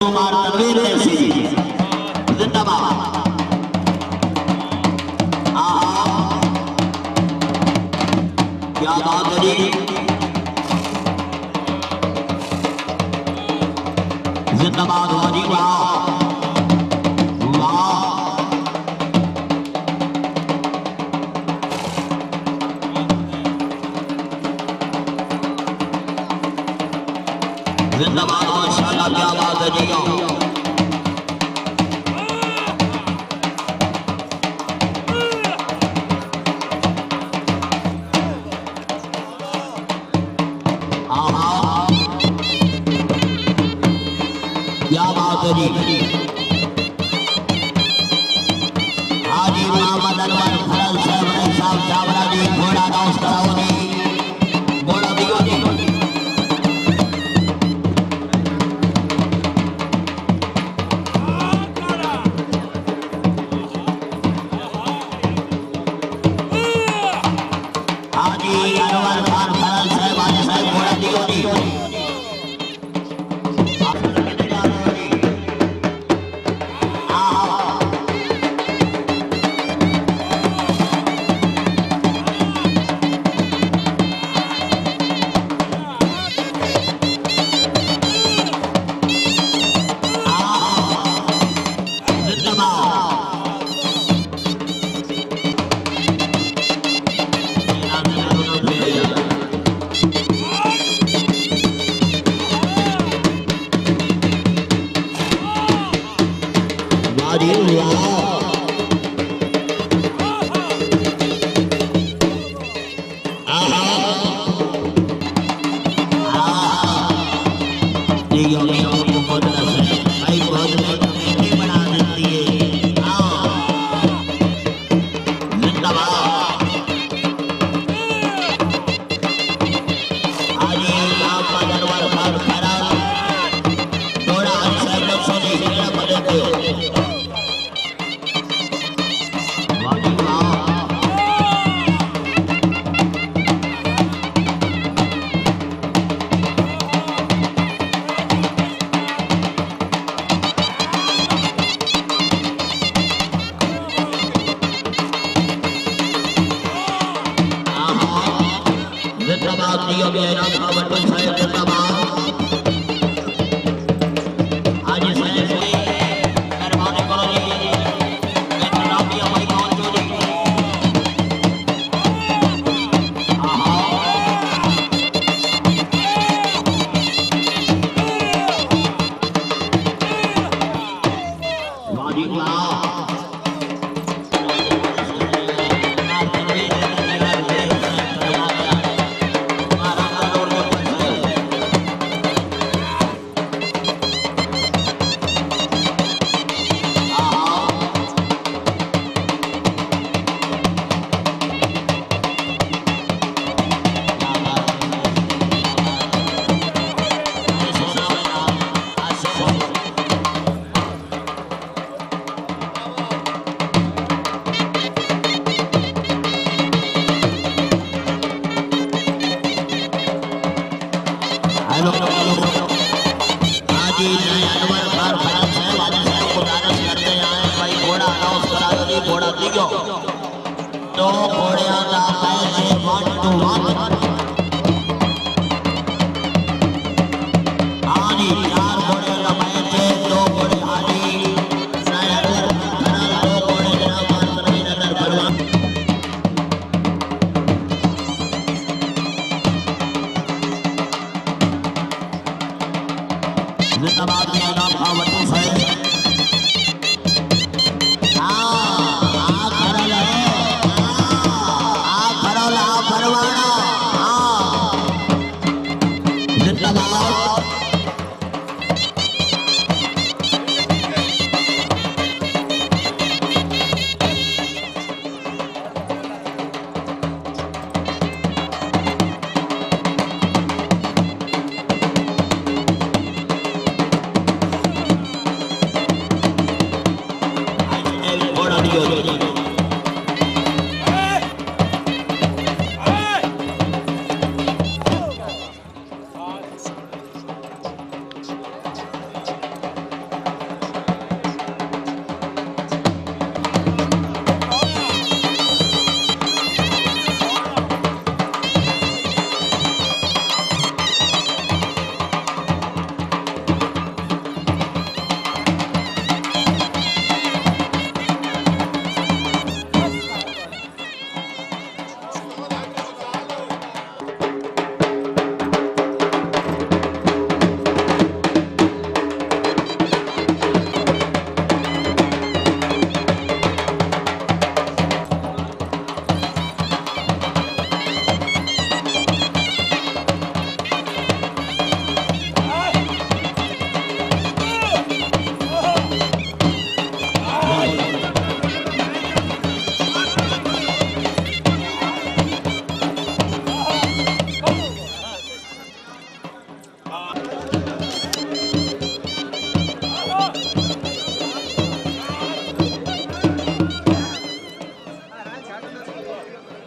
कुमार तनवीर ऐसी जिंदाबाद। क्या बात है जी, जिंदाबाद हो जी, वाह वाह। जिंदाबाद माशाल्लाह, क्या बात है जी। क्या बात है जी। हाजी मोहम्मद अनवर फरल साहब चावला जी, घोड़ा डांस कराओ जी, घोड़ा दियो जी। हाजी अनवर खान फरल साहब, हाजी साहब घोड़ा दियो जी। तो घोड़िया का पैसे 1 to 1। हाजी 4 घोड़े का पैसे, 2 घोड़े हाजी नगर खड़ा, 2 घोड़े जनाब नगर भरवान। जिंदाबाद मैदान खावतू है। Good.